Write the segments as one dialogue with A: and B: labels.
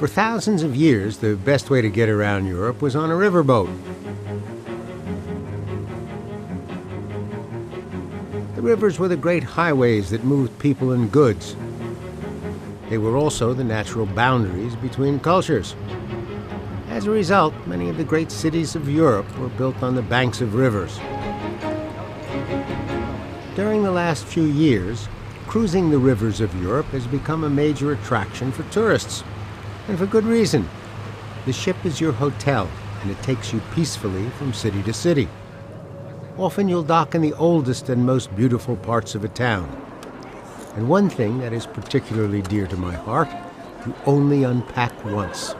A: For thousands of years, the best way to get around Europe was on a riverboat. The rivers were the great highways that moved people and goods. They were also the natural boundaries between cultures. As a result, many of the great cities of Europe were built on the banks of rivers. During the last few years, cruising the rivers of Europe has become a major attraction for tourists. And for good reason. The ship is your hotel, and it takes you peacefully from city to city. Often you'll dock in the oldest and most beautiful parts of a town. And one thing that is particularly dear to my heart, you only unpack once.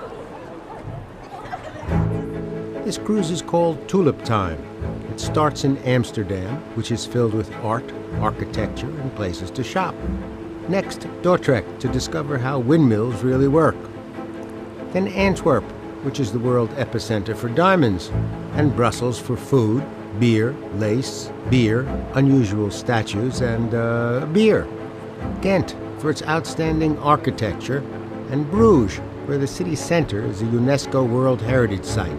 A: This cruise is called Tulip Time. It starts in Amsterdam, which is filled with art, architecture, and places to shop. Next, Dordrecht to discover how windmills really work. Then Antwerp, which is the world epicenter for diamonds, and Brussels for food, beer, lace, beer, unusual statues, and beer. Ghent for its outstanding architecture, and Bruges, where the city center is a UNESCO World Heritage Site.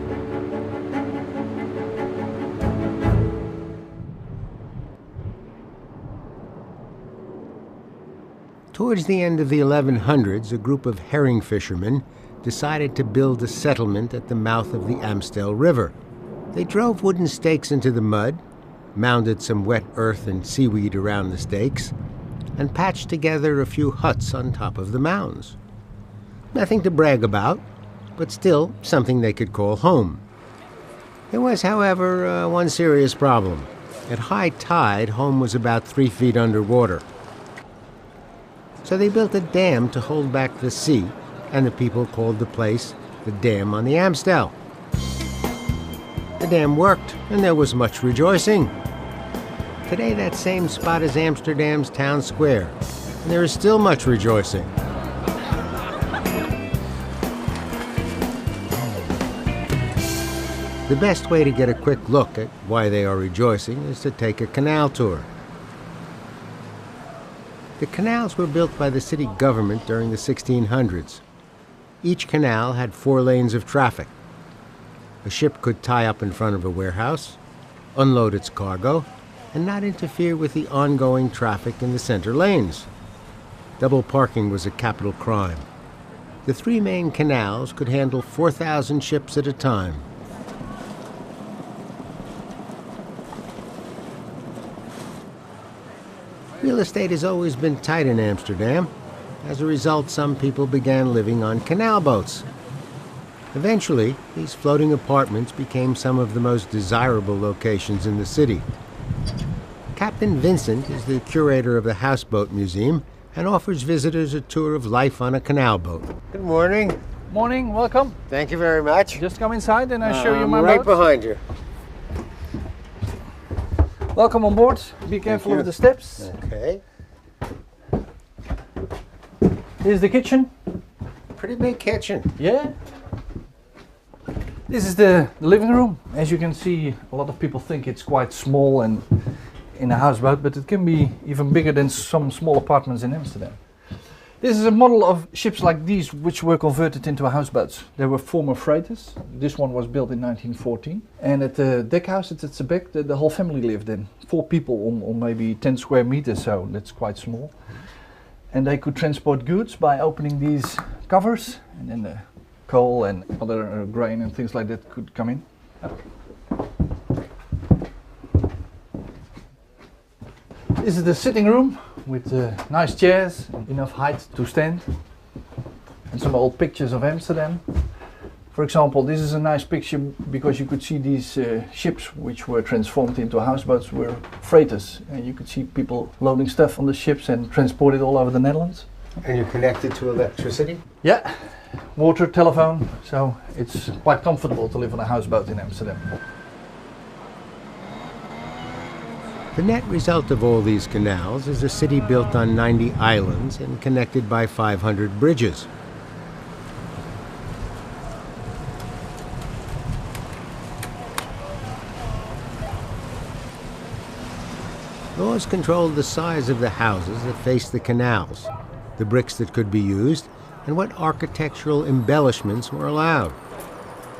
A: Towards the end of the 1100s, a group of herring fishermen decided to build a settlement at the mouth of the Amstel River. They drove wooden stakes into the mud, mounded some wet earth and seaweed around the stakes, and patched together a few huts on top of the mounds. Nothing to brag about, but still something they could call home. There was, however, one serious problem. At high tide, home was about 3 feet underwater. So they built a dam to hold back the sea, and the people called the place the Dam on the Amstel. The dam worked, and there was much rejoicing. Today that same spot is Amsterdam's town square, and there is still much rejoicing. The best way to get a quick look at why they are rejoicing is to take a canal tour. The canals were built by the city government during the 1600s. Each canal had 4 lanes of traffic. A ship could tie up in front of a warehouse, unload its cargo, and not interfere with the ongoing traffic in the center lanes. Double parking was a capital crime. The 3 main canals could handle 4,000 ships at a time. Real estate has always been tight in Amsterdam. As a result, some people began living on canal boats. Eventually, these floating apartments became some of the most desirable locations in the city. Captain Vincent is the curator of the Houseboat Museum and offers visitors a tour of life on a canal boat. Good morning.
B: Morning, welcome.
A: Thank you very much.
B: Just come inside and I'll show you my
A: right
B: boat.
A: behind you.
B: Welcome on board. Be careful of the steps.
A: Okay.
B: Here's the kitchen.
A: Pretty big kitchen.
B: Yeah. This is the living room. As you can see, a lot of people think it's quite small and in a houseboat, but it can be even bigger than some small apartments in Amsterdam. This is a model of ships like these which were converted into houseboats. They were former freighters. This one was built in 1914. And at the deck house at the back, the whole family lived in. 4 people on maybe 10 square meters, so that's quite small. And they could transport goods by opening these covers, and then the coal and other grain and things like that could come in. This is the sitting room with nice chairs and enough height to stand, and some old pictures of Amsterdam. For example, this is a nice picture because you could see these ships which were transformed into houseboats were freighters, and you could see people loading stuff on the ships and transport it all over the Netherlands.
A: And you're connected to electricity?
B: Yeah, water, telephone, so it's quite comfortable to live on a houseboat in Amsterdam.
A: The net result of all these canals is a city built on 90 islands and connected by 500 bridges. Laws controlled the size of the houses that faced the canals, the bricks that could be used, and what architectural embellishments were allowed.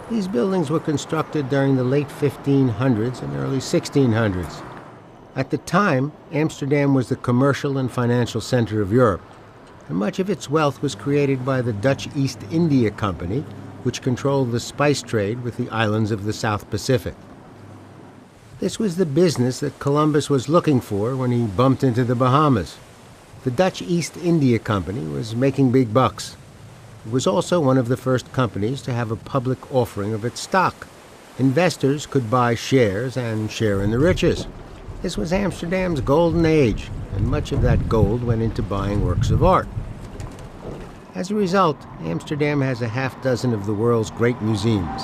A: These buildings were constructed during the late 1500s and early 1600s. At the time, Amsterdam was the commercial and financial center of Europe, and much of its wealth was created by the Dutch East India Company, which controlled the spice trade with the islands of the South Pacific. This was the business that Columbus was looking for when he bumped into the Bahamas. The Dutch East India Company was making big bucks. It was also one of the first companies to have a public offering of its stock. Investors could buy shares and share in the riches. This was Amsterdam's golden age, and much of that gold went into buying works of art. As a result, Amsterdam has a half dozen of the world's great museums.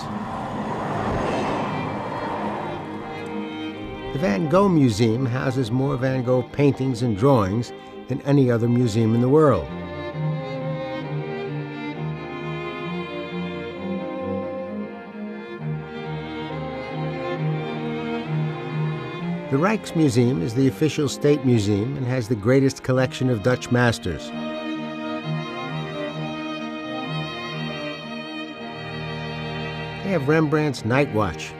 A: The Van Gogh Museum houses more Van Gogh paintings and drawings than any other museum in the world. The Rijksmuseum is the official state museum and has the greatest collection of Dutch masters. They have Rembrandt's Night Watch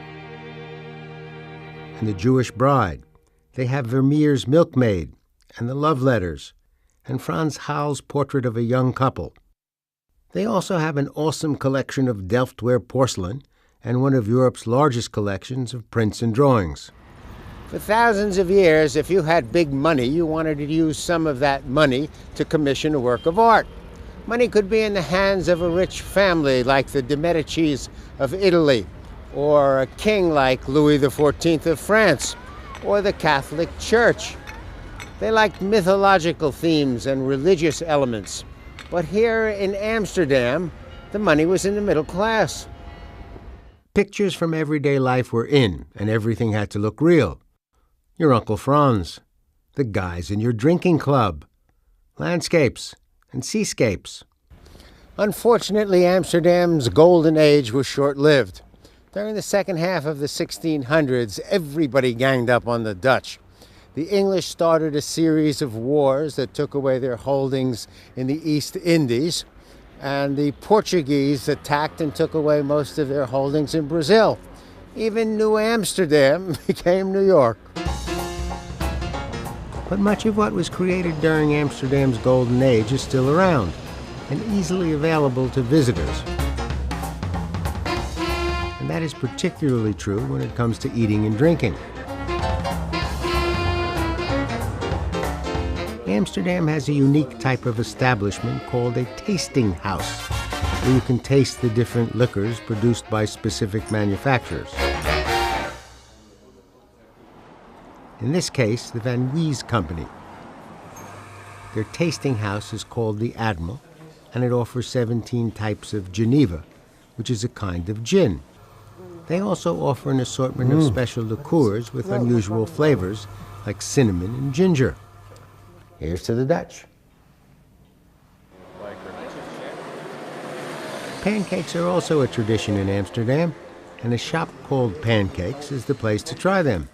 A: and the Jewish Bride. They have Vermeer's Milkmaid and the Love Letters, and Frans Haal's Portrait of a Young Couple. They also have an awesome collection of Delftware porcelain and one of Europe's largest collections of prints and drawings. For thousands of years, if you had big money, you wanted to use some of that money to commission a work of art. Money could be in the hands of a rich family like the de Medicis of Italy, or a king like Louis XIV of France, or the Catholic Church. They liked mythological themes and religious elements. But here in Amsterdam, the money was in the middle class. Pictures from everyday life were in, and everything had to look real. Your Uncle Franz, the guys in your drinking club, landscapes and seascapes. Unfortunately, Amsterdam's golden age was short-lived. During the second half of the 1600s, everybody ganged up on the Dutch. The English started a series of wars that took away their holdings in the East Indies, and the Portuguese attacked and took away most of their holdings in Brazil. Even New Amsterdam became New York. But much of what was created during Amsterdam's golden age is still around and easily available to visitors. And that is particularly true when it comes to eating and drinking. Amsterdam has a unique type of establishment called a tasting house, where you can taste the different liquors produced by specific manufacturers. In this case, the Van Wees Company. Their tasting house is called the Admiral, and it offers 17 types of Geneva, which is a kind of gin. They also offer an assortment of special liqueurs with unusual flavors, like cinnamon and ginger. Here's to the Dutch. Pancakes are also a tradition in Amsterdam, and a shop called Pancakes is the place to try them.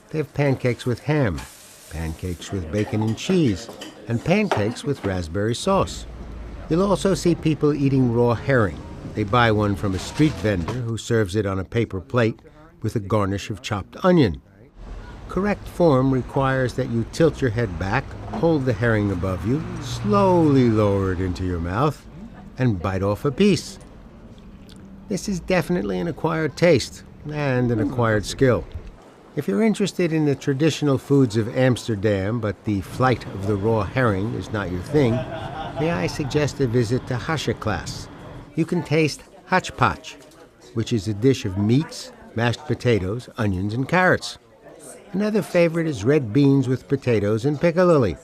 A: They have pancakes with ham, pancakes with bacon and cheese, and pancakes with raspberry sauce. You'll also see people eating raw herring. They buy one from a street vendor who serves it on a paper plate with a garnish of chopped onion. Correct form requires that you tilt your head back, hold the herring above you, slowly lower it into your mouth, and bite off a piece. This is definitely an acquired taste and an acquired skill. If you're interested in the traditional foods of Amsterdam, but the flight of the raw herring is not your thing, may I suggest a visit to Haschenklaas. You can taste hotchpotch, which is a dish of meats, mashed potatoes, onions, and carrots. Another favorite is red beans with potatoes and piccalilli.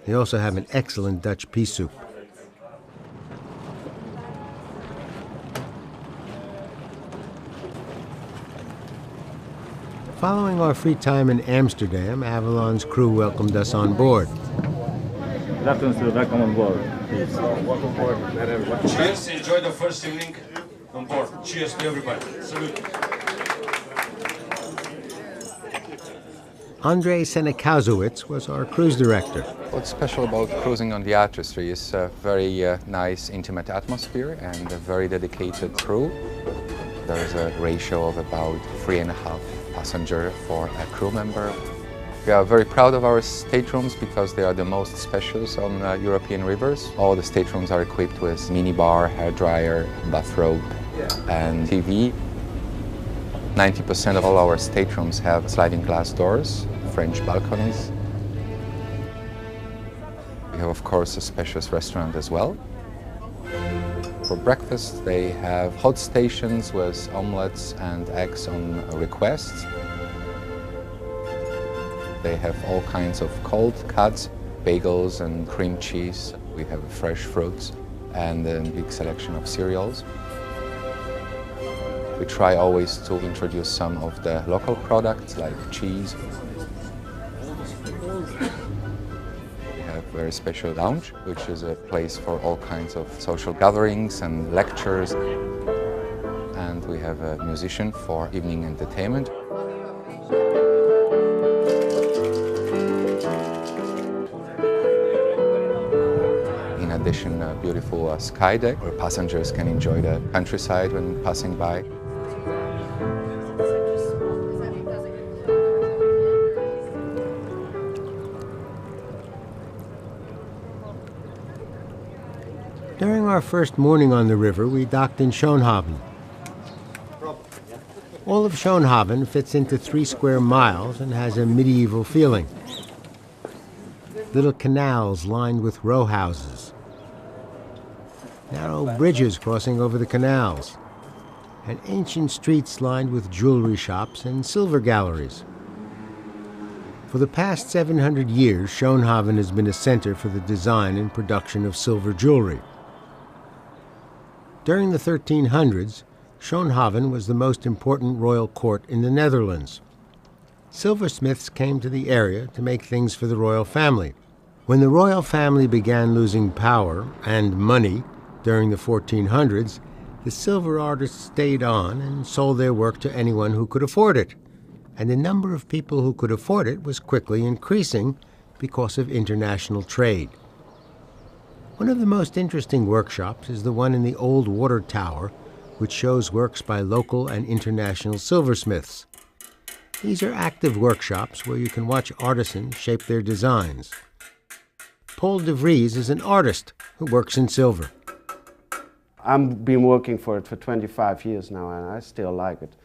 A: They also have an excellent Dutch pea soup. Following our free time in Amsterdam, Avalon's crew welcomed us on board.
C: Good afternoon, sir. Welcome on board. Welcome on board.
D: Cheers. Enjoy the first evening on board. Cheers to everybody. Salute.
A: Andrei Senekausowicz was our cruise director.
E: What's special about cruising on the artistry is a very nice, intimate atmosphere and a very dedicated crew. There is a ratio of about 3.5 passengers for a crew member. We are very proud of our staterooms because they are the most spacious on European rivers. All the staterooms are equipped with minibar, hairdryer, bathrobe, and TV. 90% of all our staterooms have sliding glass doors, French balconies. We have, of course, a spacious restaurant as well. For breakfast, they have hot stations with omelets and eggs on request. They have all kinds of cold cuts, bagels and cream cheese. We have fresh fruits and a big selection of cereals. We try always to introduce some of the local products like cheese. We have a very special lounge, which is a place for all kinds of social gatherings and lectures. And we have a musician for evening entertainment. In addition, a beautiful sky deck where passengers can enjoy the countryside when passing by.
A: During our first morning on the river, we docked in Schoonhaven. All of Schoonhaven fits into 3 square miles and has a medieval feeling. Little canals lined with row houses, narrow bridges crossing over the canals, and ancient streets lined with jewelry shops and silver galleries. For the past 700 years, Schoonhaven has been a center for the design and production of silver jewelry. During the 1300s, Schoonhaven was the most important royal court in the Netherlands. Silversmiths came to the area to make things for the royal family. When the royal family began losing power and money during the 1400s, the silver artists stayed on and sold their work to anyone who could afford it. And the number of people who could afford it was quickly increasing because of international trade. One of the most interesting workshops is the one in the old water tower, which shows works by local and international silversmiths. These are active workshops where you can watch artisans shape their designs. Paul de Vries is an artist who works in silver.
F: I've been working for it for 25 years now, and I still like it.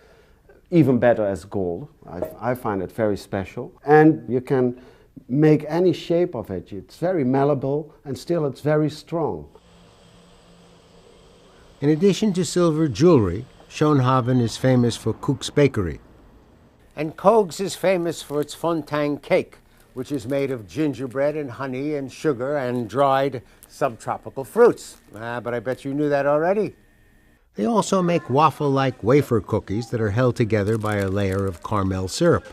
F: Even better as gold. I find it very special. And you can make any shape of it. It's very malleable, and still it's very strong.
A: In addition to silver jewelry, Schoonhaven is famous for Koek's Bakery. And Koeg's is famous for its Fontang cake, which is made of gingerbread and honey and sugar and dried subtropical fruits. But I bet you knew that already. They also make waffle-like wafer cookies that are held together by a layer of caramel syrup.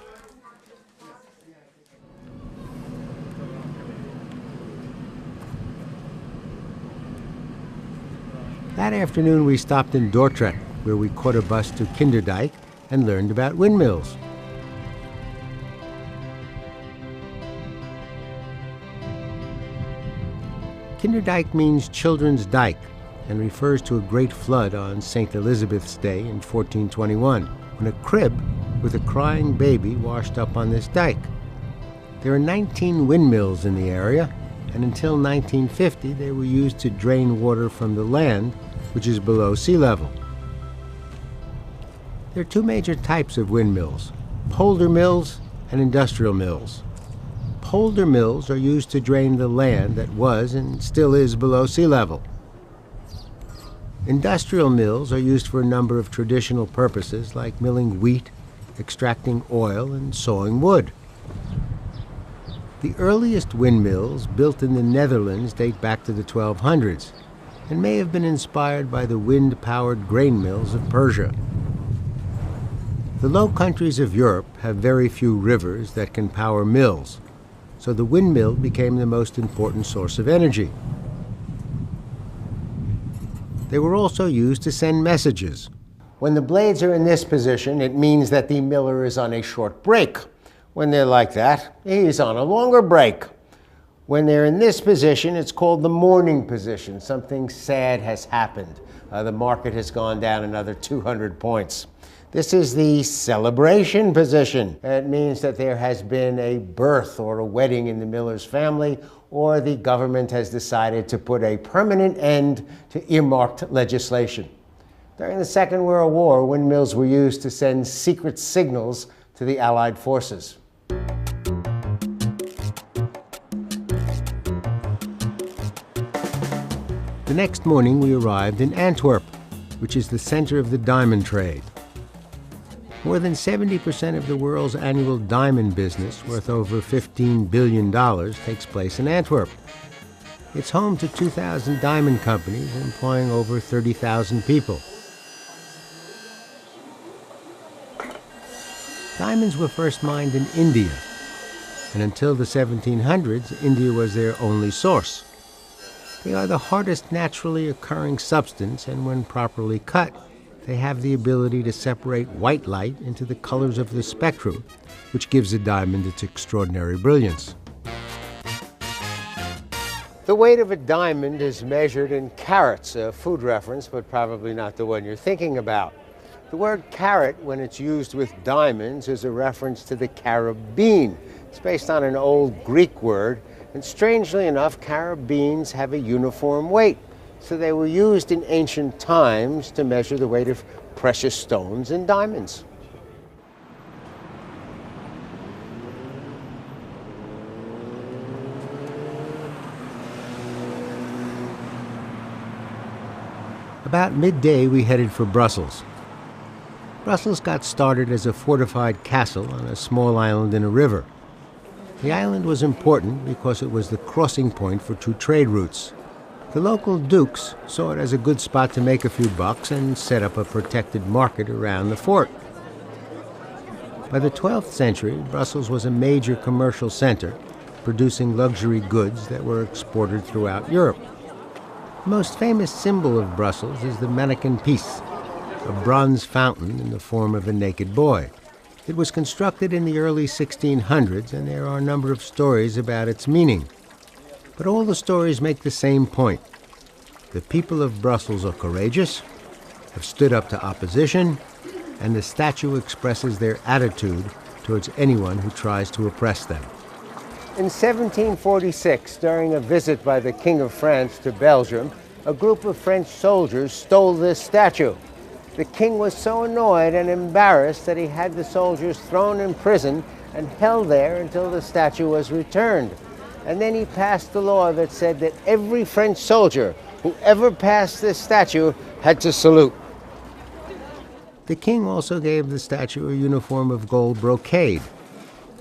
A: That afternoon we stopped in Dordrecht, where we caught a bus to Kinderdijk and learned about windmills. Kinderdijk means children's dike and refers to a great flood on St. Elizabeth's Day in 1421, when a crib with a crying baby washed up on this dike. There are 19 windmills in the area, and until 1950 they were used to drain water from the land, which is below sea level. There are 2 major types of windmills, polder mills and industrial mills. Polder mills are used to drain the land that was and still is below sea level. Industrial mills are used for a number of traditional purposes like milling wheat, extracting oil, and sawing wood. The earliest windmills built in the Netherlands date back to the 1200s and may have been inspired by the wind-powered grain mills of Persia. The Low Countries of Europe have very few rivers that can power mills, so the windmill became the most important source of energy. They were also used to send messages. When the blades are in this position, it means that the miller is on a short break. When they're like that, he's on a longer break. When they're in this position, it's called the mourning position. Something sad has happened. The market has gone down another 200 points. This is the celebration position. It means that there has been a birth or a wedding in the miller's family, or the government has decided to put a permanent end to earmarked legislation. During the Second World War, windmills were used to send secret signals to the Allied forces. The next morning, we arrived in Antwerp, which is the center of the diamond trade. More than 70% of the world's annual diamond business, worth over $15 billion, takes place in Antwerp. It's home to 2,000 diamond companies employing over 30,000 people. Diamonds were first mined in India, and until the 1700s, India was their only source. They are the hardest naturally occurring substance, and when properly cut, they have the ability to separate white light into the colors of the spectrum, which gives a diamond its extraordinary brilliance. The weight of a diamond is measured in carats, a food reference, but probably not the one you're thinking about. The word carat, when it's used with diamonds, is a reference to the carob bean. It's based on an old Greek word, and strangely enough, carob beans have a uniform weight. So they were used in ancient times to measure the weight of precious stones and diamonds. About midday, we headed for Brussels. Brussels got started as a fortified castle on a small island in a river. The island was important because it was the crossing point for two trade routes. The local dukes saw it as a good spot to make a few bucks and set up a protected market around the fort. By the 12th century, Brussels was a major commercial center, producing luxury goods that were exported throughout Europe. The most famous symbol of Brussels is the Manneken Pis, a bronze fountain in the form of a naked boy. It was constructed in the early 1600s, and there are a number of stories about its meaning. But all the stories make the same point. The people of Brussels are courageous, have stood up to opposition, and the statue expresses their attitude towards anyone who tries to oppress them. In 1746, during a visit by the King of France to Belgium, a group of French soldiers stole this statue. The king was so annoyed and embarrassed that he had the soldiers thrown in prison and held there until the statue was returned. And then he passed a law that said that every French soldier who ever passed this statue had to salute. The king also gave the statue a uniform of gold brocade.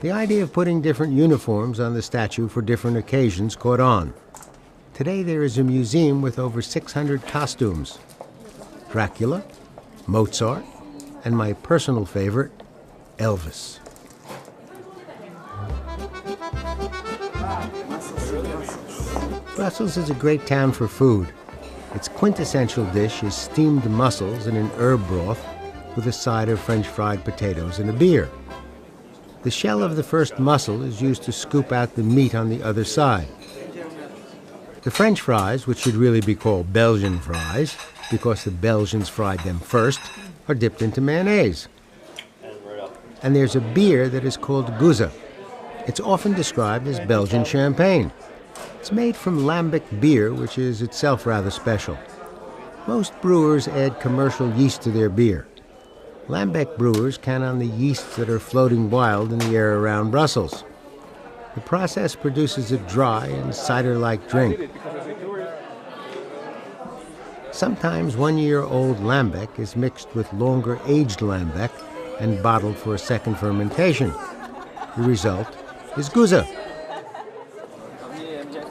A: The idea of putting different uniforms on the statue for different occasions caught on. Today there is a museum with over 600 costumes. Dracula, Mozart, and my personal favorite, Elvis. Brussels is a great town for food. Its quintessential dish is steamed mussels in an herb broth with a side of French fried potatoes and a beer. The shell of the first mussel is used to scoop out the meat on the other side. The French fries, which should really be called Belgian fries, because the Belgians fried them first, are dipped into mayonnaise. And there's a beer that is called Gouze. It's often described as Belgian champagne. It's made from lambic beer, which is itself rather special. Most brewers add commercial yeast to their beer. Lambic brewers count on the yeasts that are floating wild in the air around Brussels. The process produces a dry and cider-like drink. Sometimes one-year-old lambic is mixed with longer-aged lambic and bottled for a second fermentation. The result is Gouze.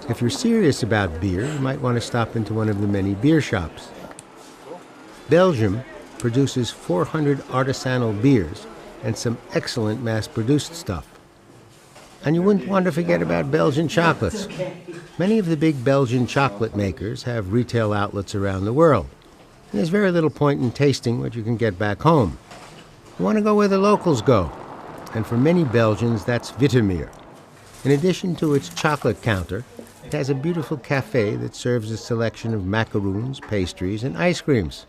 A: If you're serious about beer, you might want to stop into one of the many beer shops. Belgium produces 400 artisanal beers and some excellent mass-produced stuff. And you wouldn't want to forget about Belgian chocolates. Many of the big Belgian chocolate makers have retail outlets around the world. And there's very little point in tasting what you can get back home. You want to go where the locals go. and for many Belgians, that's Wittemeer. In addition to its chocolate counter, it has a beautiful cafe that serves a selection of macaroons, pastries, and ice creams.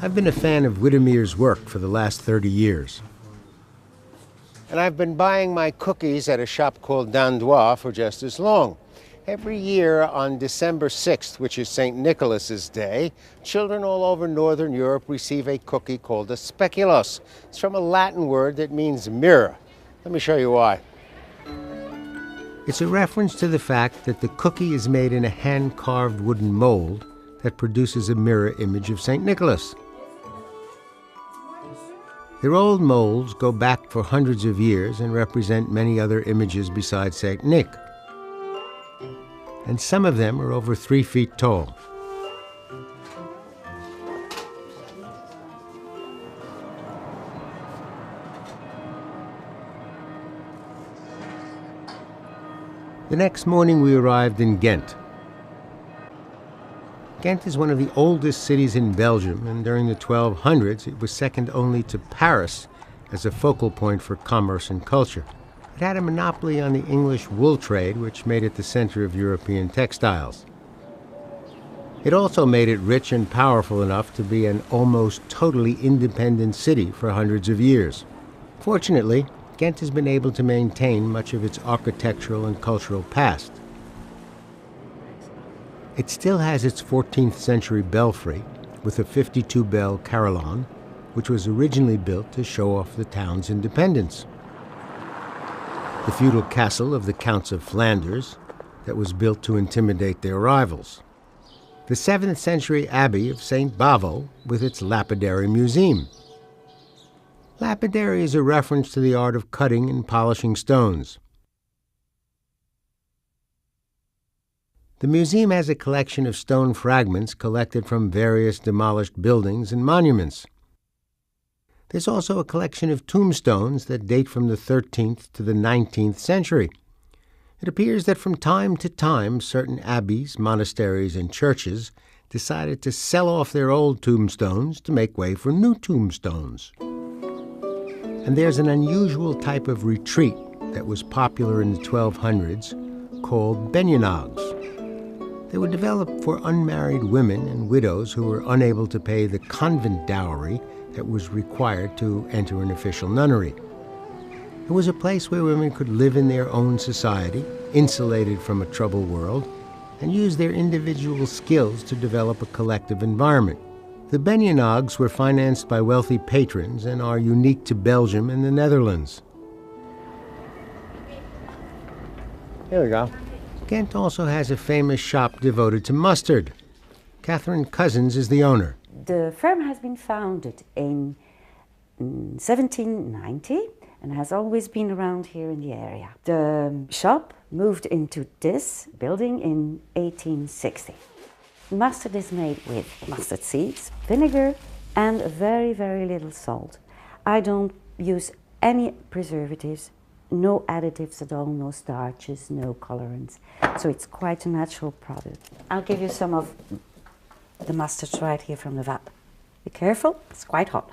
A: I've been a fan of Wittemeer's work for the last 30 years. And I've been buying my cookies at a shop called Danube for just as long. Every year on December 6th, which is St. Nicholas's Day, children all over Northern Europe receive a cookie called a speculoos. It's from a Latin word that means mirror. Let me show you why. It's a reference to the fact that the cookie is made in a hand-carved wooden mold that produces a mirror image of St. Nicholas. Their old molds go back for hundreds of years and represent many other images besides St. Nick. And some of them are over 3 feet tall. The next morning we arrived in Ghent. Ghent is one of the oldest cities in Belgium, and during the 1200s it was second only to Paris as a focal point for commerce and culture. It had a monopoly on the English wool trade, which made it the center of European textiles. It also made it rich and powerful enough to be an almost totally independent city for hundreds of years. Fortunately, Ghent has been able to maintain much of its architectural and cultural past. It still has its 14th century belfry with a 52-bell carillon, which was originally built to show off the town's independence. The feudal castle of the Counts of Flanders that was built to intimidate their rivals. The 7th century abbey of St. Bavo with its lapidary museum. Lapidary is a reference to the art of cutting and polishing stones. The museum has a collection of stone fragments collected from various demolished buildings and monuments. There's also a collection of tombstones that date from the 13th to the 19th century. It appears that from time to time, certain abbeys, monasteries, and churches decided to sell off their old tombstones to make way for new tombstones. And there's an unusual type of retreat that was popular in the 1200s called benjenogs. They were developed for unmarried women and widows who were unable to pay the convent dowry that was required to enter an official nunnery. It was a place where women could live in their own society, insulated from a troubled world, and use their individual skills to develop a collective environment. The benjenogs were financed by wealthy patrons and are unique to Belgium and the Netherlands. Here we go. Ghent also has a famous shop devoted to mustard. Catherine Cousins is the owner.
G: The firm has been founded in 1790 and has always been around here in the area. The shop moved into this building in 1860. Mustard is made with mustard seeds, vinegar, and very, very little salt. I don't use any preservatives, no additives at all, no starches, no colorants. So it's quite a natural product. I'll give you some of the mustards right here from the vat. Be careful, it's quite hot.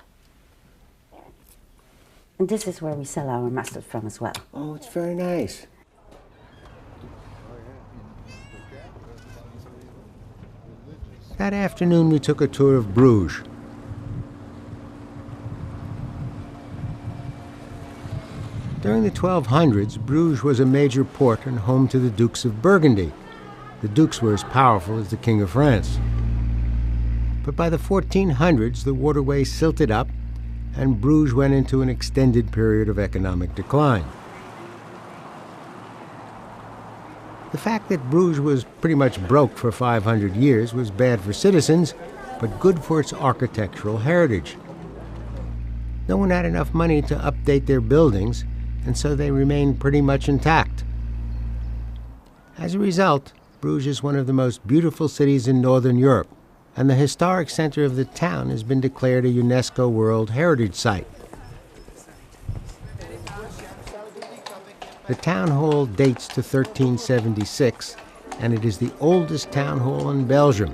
G: And this is where we sell our mustard from as well.
A: Oh, it's very nice. That afternoon we took a tour of Bruges. During the 1200s, Bruges was a major port and home to the Dukes of Burgundy. The dukes were as powerful as the King of France. But by the 1400s, the waterway silted up and Bruges went into an extended period of economic decline. The fact that Bruges was pretty much broke for 500 years was bad for citizens, but good for its architectural heritage. No one had enough money to update their buildings, and so they remained pretty much intact. As a result, Bruges is one of the most beautiful cities in Northern Europe, and the historic center of the town has been declared a UNESCO World Heritage Site. The town hall dates to 1376, and it is the oldest town hall in Belgium.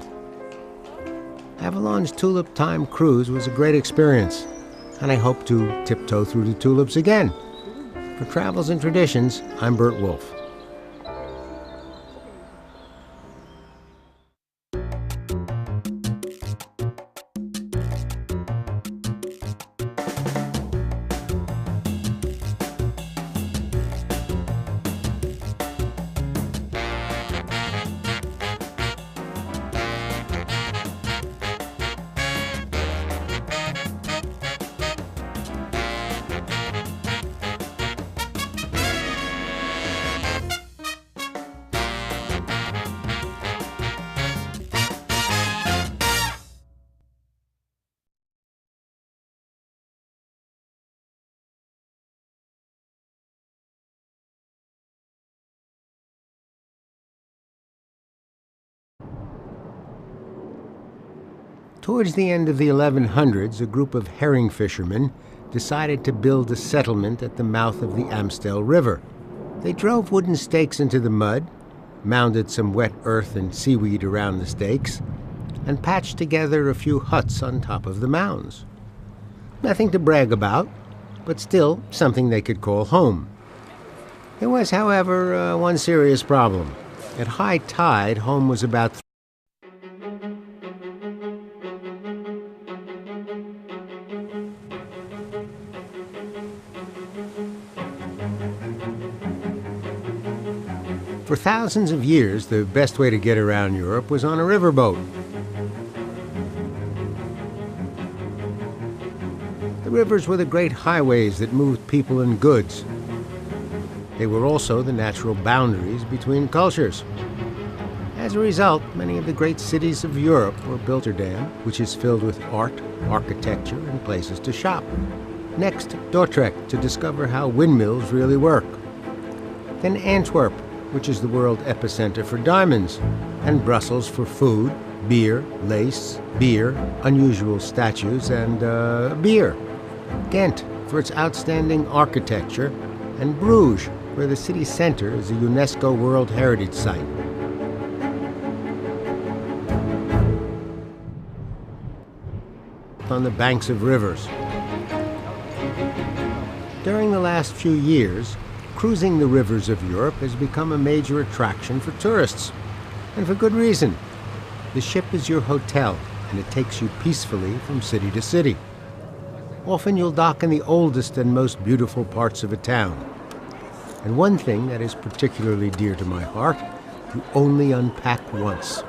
A: Avalon's Tulip Time cruise was a great experience, and I hope to tiptoe through the tulips again. For Travels and Traditions, I'm Burt Wolf. Towards the end of the 1100s, a group of herring fishermen decided to build a settlement at the mouth of the Amstel River. They drove wooden stakes into the mud, mounded some wet earth and seaweed around the stakes, and patched together a few huts on top of the mounds. Nothing to brag about, but still something they could call home. There was, however, one serious problem. At high tide, home was about For thousands of years, the best way to get around Europe was on a riverboat. The rivers were the great highways that moved people and goods. They were also the natural boundaries between cultures. As a result, many of the great cities of Europe were built in Amsterdam, which is filled with art, architecture, and places to shop. Next, Dordrecht to discover how windmills really work. Then Antwerp, which is the world epicenter for diamonds, and Brussels for food, beer, lace, beer, unusual statues, and beer. Ghent for its outstanding architecture, and Bruges, where the city center is a UNESCO World Heritage Site. On the banks of rivers. During the last few years, cruising the rivers of Europe has become a major attraction for tourists, and for good reason. The ship is your hotel, and it takes you peacefully from city to city. Often you'll dock in the oldest and most beautiful parts of a town. And one thing that is particularly dear to my heart, you only unpack once.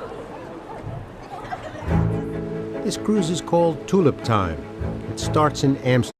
A: This cruise is called Tulip Time. It starts in Amsterdam.